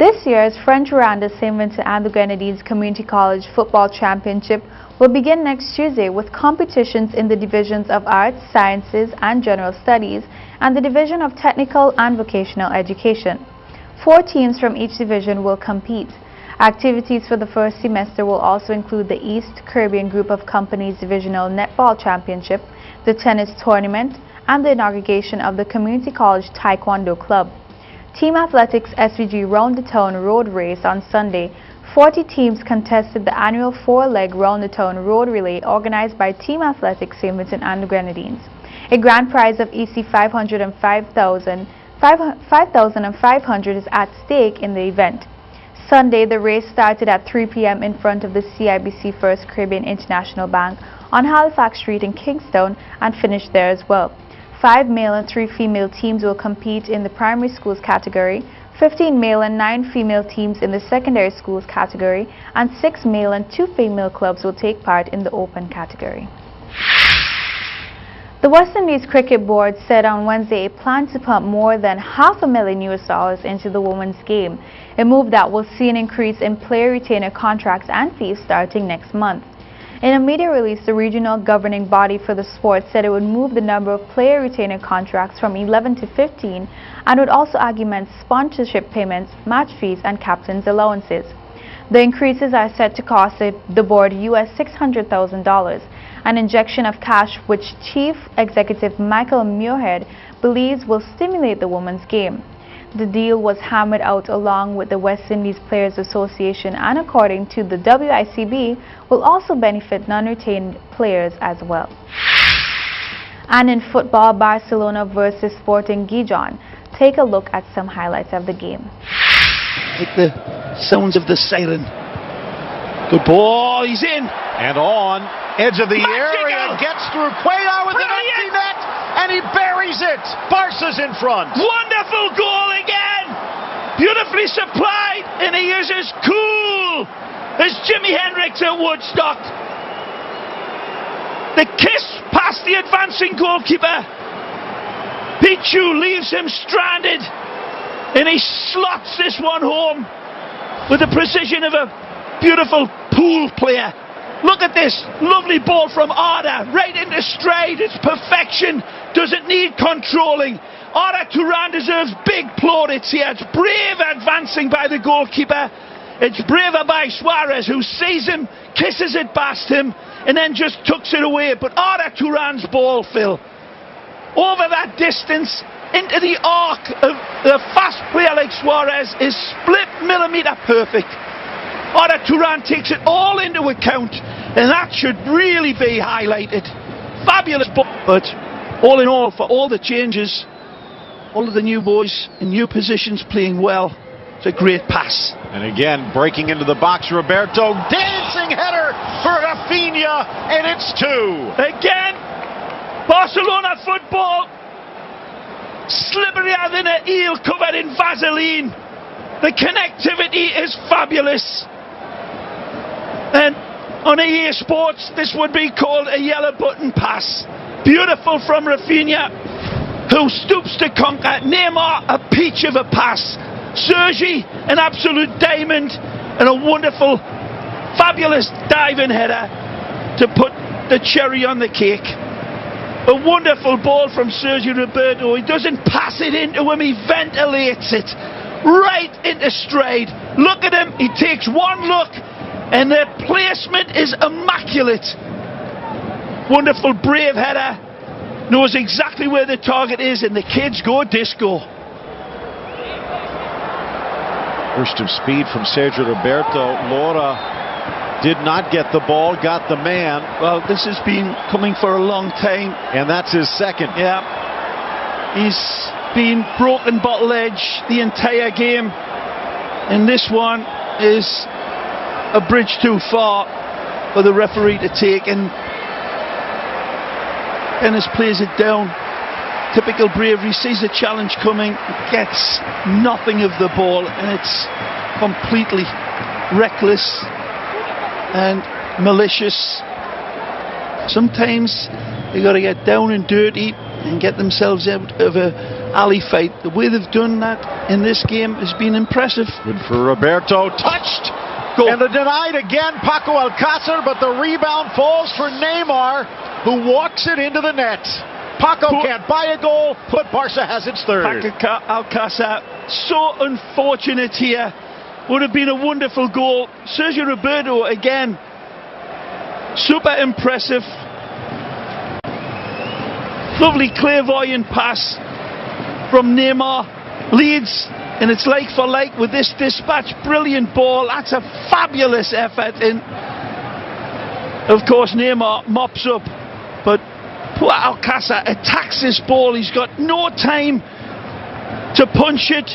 This year's French Rwanda St. Vincent and the Grenadines Community College Football Championship will begin next Tuesday with competitions in the divisions of Arts, Sciences and General Studies and the Division of Technical and Vocational Education. 4 teams from each division will compete. Activities for the first semester will also include the East Caribbean Group of Companies Divisional Netball Championship, the tennis tournament, and the inauguration of the Community College Taekwondo Club. Team Athletics SVG Round-the-Town Road Race on Sunday. 40 teams contested the annual 4-leg Round-the-Town Road Relay organized by Team Athletics St. Vincent and the Grenadines. A grand prize of EC 5,500 is at stake in the event. Sunday, the race started at 3 p.m. in front of the CIBC First Caribbean International Bank on Halifax Street in Kingston and finished there as well. 5 male and 3 female teams will compete in the primary schools category, 15 male and 9 female teams in the secondary schools category, and 6 male and 2 female clubs will take part in the open category. The West Indies Cricket Board said on Wednesday it planned to pump more than $500,000 into the women's game, a move that will see an increase in player retainer contracts and fees starting next month. In a media release, the regional governing body for the sport said it would move the number of player retainer contracts from 11 to 15 and would also augment sponsorship payments, match fees and captains' allowances. The increases are set to cost the board US $600,000, an injection of cash which Chief Executive Michael Muirhead believes will stimulate the women's game. The deal was hammered out along with the West Indies Players Association and, according to the WICB, will also benefit non-retained players as well. And in football, Barcelona versus Sporting Gijon. Take a look at some highlights of the game. Like the sounds of the siren. Good ball, he's in. And on, edge of the area, gets through Cuellar with an empty net, and he buries it. Barca's in front. Wonderful goal again. Beautifully supplied, and he is as cool as Jimi Hendrix at Woodstock. The kiss past the advancing goalkeeper. Pichu leaves him stranded, and he slots this one home with the precision of a beautiful pool player. Look at this lovely ball from Arda, right into stride. It's perfection, doesn't need controlling. Arda Turan deserves big plaudits here. It's brave advancing by the goalkeeper. It's braver by Suarez, who sees him, kisses it past him, and then just tucks it away. But Arda Turan's ball, Phil, over that distance, into the arc of the fast player like Suarez, is split millimetre perfect. Arda Turan takes it all into account, and that should really be highlighted. Fabulous ball, but all in all, for all the changes, all of the new boys in new positions playing well, it's a great pass. And again, breaking into the box, Roberto, dancing header for Rafinha, and it's 2. Again, Barcelona football, slipperier than an eel covered in Vaseline. The connectivity is fabulous. And on EA Sports, this would be called a yellow button pass. Beautiful from Rafinha, who stoops to conquer. Neymar, a peach of a pass. Sergi, an absolute diamond, and a wonderful, fabulous diving header to put the cherry on the cake. A wonderful ball from Sergio Roberto. He doesn't pass it into him, he ventilates it right into stride. Look at him, he takes one look, and the placement is immaculate. Wonderful, brave header. Knows exactly where the target is, and the kids go disco. Burst of speed from Sergio Roberto. Laura did not get the ball, got the man. Well, this has been coming for a long time. And that's his second. Yeah. He's been broken bottle edge the entire game. And this one is a bridge too far for the referee to take, and Ennis plays it down. Typical bravery, sees the challenge coming, gets nothing of the ball, and it's completely reckless and malicious. Sometimes they got to get down and dirty and get themselves out of a alley fight. The way they've done that in this game has been impressive. Good for Roberto. Touched. Go. And the denied again, Paco Alcácer, but the rebound falls for Neymar, who walks it into the net. Paco can't buy a goal, but Barca has its third. Paco Alcácer, so unfortunate here. Would have been a wonderful goal. Sergio Roberto again, super impressive. Lovely clairvoyant pass from Neymar. Leeds, and it's like for like with this dispatch. Brilliant ball. That's a fabulous effort. And of course Neymar mops up, but poor Alcácer attacks this ball. He's got no time to punch it,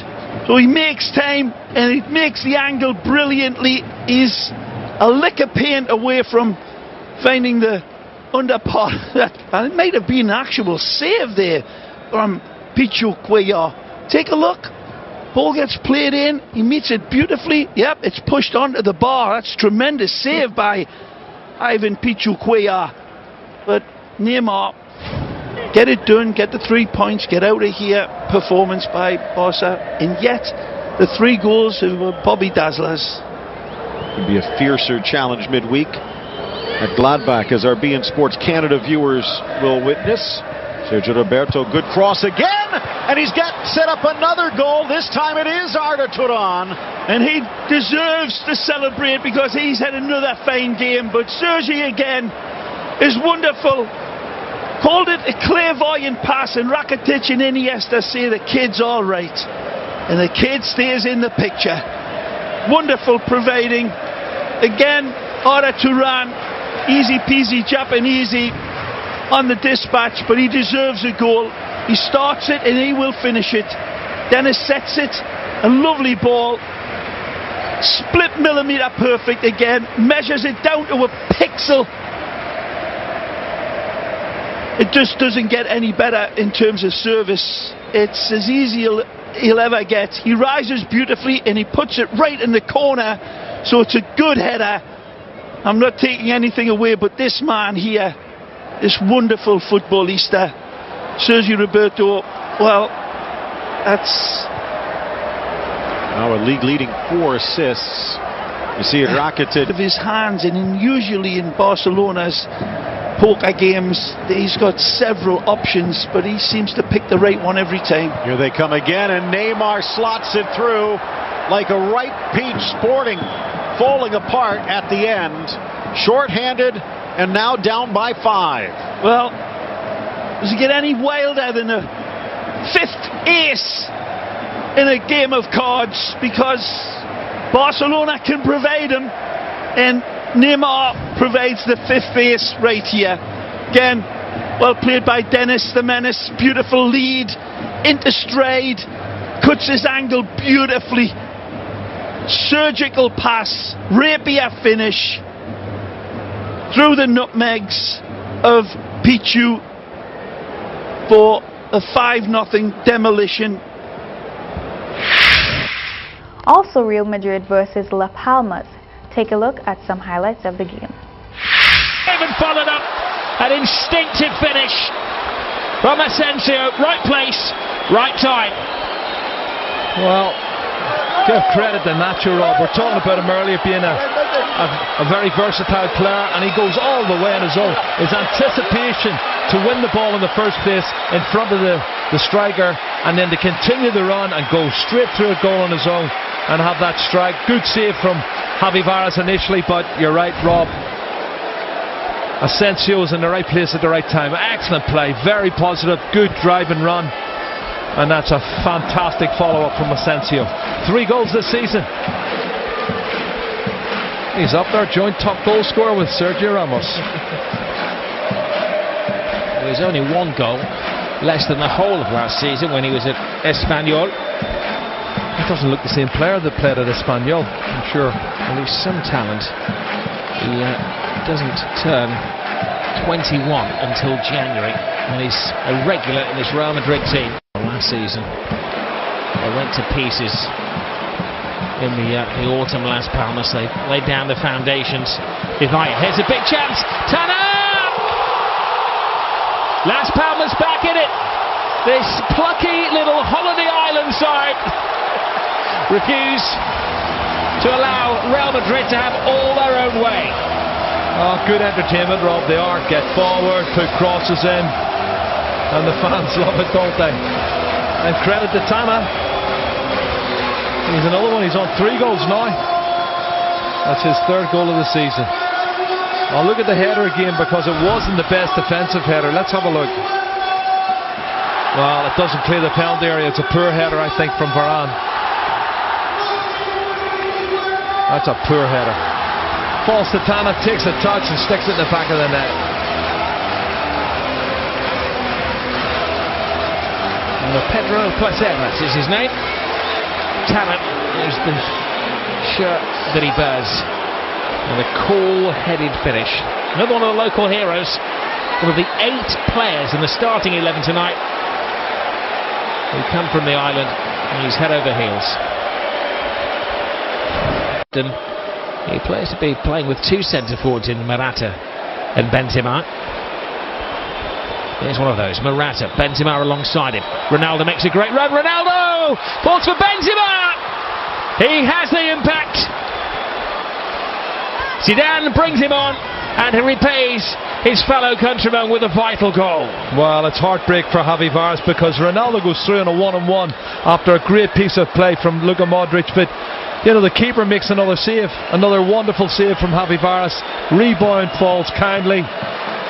so he makes time and he makes the angle brilliantly. He's a lick of paint away from finding the under part of that. And it might have been an actual save there from Pichu Cuellar. Take a look. Ball gets played in. He meets it beautifully. Yep, it's pushed onto the bar. That's tremendous save by Ivan Pichu Cuellar. But Neymar, get it done, get the 3 points, get out of here. Performance by Barca. And yet, the 3 goals were Bobby Dazzlers. It'll be a fiercer challenge midweek at Gladbach, as our beIN Sports Canada viewers will witness. Sergio Roberto, good cross again, and he's got set up another goal. This time it is Arda Turan. And he deserves to celebrate because he's had another fine game. But Sergi again is wonderful. Called it a clairvoyant pass, and Rakitic and Iniesta say the kid's all right. And the kid stays in the picture. Wonderful providing. Again, Arda Turan, easy peasy Japanese on the dispatch, but he deserves a goal. He starts it and he will finish it. Dennis sets it, a lovely ball, split millimetre perfect again, measures it down to a pixel. It just doesn't get any better in terms of service. It's as easy he'll ever get. He rises beautifully and he puts it right in the corner, so it's a good header. I'm not taking anything away, but this man here, this wonderful footballista, Sergio Roberto, well, that's... Now a league-leading 4 assists. You see it Rakitic. Of his hands, and usually in Barcelona's poker games, he's got several options, but he seems to pick the right one every time. Here they come again, and Neymar slots it through like a ripe peach, Sporting falling apart at the end. Short-handed, and now down by 5. Well, does it get any wilder than a 5th ace in a game of cards? Because Barcelona can provide them, and Neymar provides the 5th ace right here. Again, well played by Dennis the Menace. Beautiful lead into stride, cuts his angle beautifully. Surgical pass, rapier finish through the nutmegs of Pichu for a 5-0 demolition. Also Real Madrid versus La Palmas. Take a look at some highlights of the game. Even followed up an instinctive finish from Asensio. Right place, right time. Well, give credit to Nacho, Rob. We're talking about him earlier being a very versatile player, and he goes all the way on his own. His anticipation to win the ball in the first place in front of the striker, and then to continue the run and go straight through a goal on his own and have that strike. Good save from Javi Varas initially, but you're right, Rob. Asensio is in the right place at the right time. Excellent play, very positive, good drive and run. And that's a fantastic follow-up from Asensio. 3 goals this season. He's up there, joint top goal scorer with Sergio Ramos. There's only 1 goal, less than the whole of last season when he was at Espanyol. He doesn't look the same player that played at Espanyol, I'm sure. Well, he's some talent. He doesn't turn 21 until January, and he's a regular in this Real Madrid team. Last season, they went to pieces in the autumn. Las Palmas, they laid down the foundations. Here's a big chance. Turn up! Las Palmas back in it. This plucky little holiday island side refuse to allow Real Madrid to have all their own way. Oh, good entertainment, Rob. They are. Get forward, put crosses in, and the fans love it, don't they? And credit to Tana. He's another one. He's on 3 goals now. That's his 3rd goal of the season. I'll look at the header again because it wasn't the best defensive header. Let's have a look. Well, it doesn't clear the penalty area. It's a poor header, I think, from Varane. That's a poor header. Falls to Tana, takes a touch and sticks it in the back of the net. Pedro Placeras is his name. Tana, who's the shirt that he bears. And a cool-headed finish. Another one of the local heroes. One of the 8 players in the starting 11 tonight who come from the island, and he's head over heels. And he appears to be playing with 2 centre forwards in Morata and Benzema. Here's one of those. Morata, Benzema alongside him. Ronaldo makes a great run. Ronaldo falls for Benzema. He has the impact. Zidane brings him on, and he repays his fellow countryman with a vital goal. Well, it's heartbreak for Javi Varas because Ronaldo goes through in a 1-on-1 after a great piece of play from Luka Modric, but you know, the keeper makes another save, another wonderful save from Javi Varas. Rebound falls kindly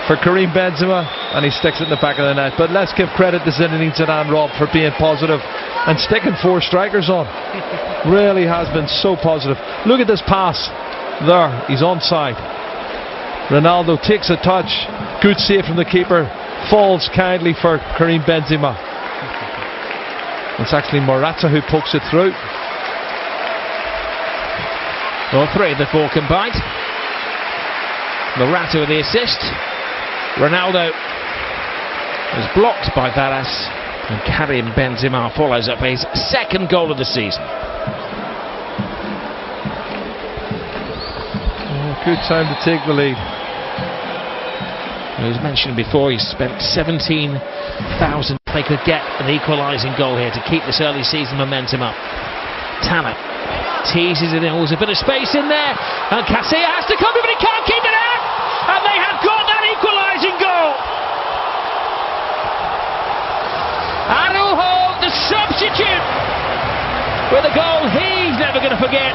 for Karim Benzema, and he sticks it in the back of the net. But let's give credit to Zinedine Zidane, Rob, for being positive and sticking 4 strikers on. Really has been so positive. Look at this pass there, he's onside. Ronaldo takes a touch, good save from the keeper, falls kindly for Karim Benzema. It's actually Morata who pokes it through. Well, 3 of the 4 combined. Morata with the assist. Ronaldo is blocked by Varas, and Karim Benzema follows up his 2nd goal of the season. Good time to take the lead. As mentioned before, he spent 17,000 they could get an equalising goal here to keep this early season momentum up. Tana teases it in. There's a bit of space in there, and Casilla has to come in, but he can't keep it out, and they have got that equalising goal. Araujo, the substitute, with a goal he's never going to forget.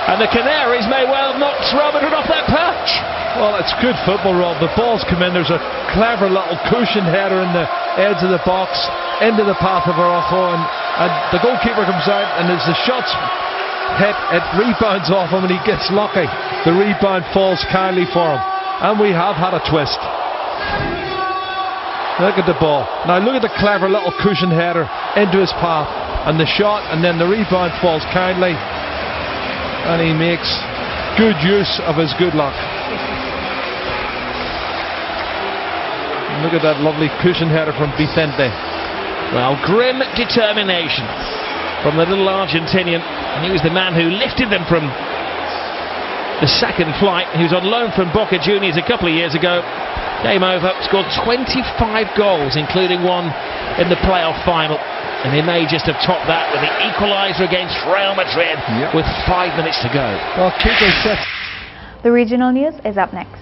And the Canaries may well knock Real Madrid off their perch. Well, it's good football, Rob. The ball's come in. There's a clever little cushion header in the edge of the box into the path of Araujo, and the goalkeeper comes out, and as the shots hit, it rebounds off him, and he gets lucky. The rebound falls kindly for him, and we have had a twist. Look at the ball. Now look at the clever little cushion header into his path, and the shot, and then the rebound falls kindly. And he makes good use of his good luck. Look at that lovely cushion header from Vicente. Well, grim determination from the little Argentinian. And he was the man who lifted them from the 2nd flight. He was on loan from Boca Juniors a couple of years ago. Game over, scored 25 goals, including one in the playoff final. And he may just have topped that with the equaliser against Real Madrid with 5 minutes to go. Well, the regional news is up next.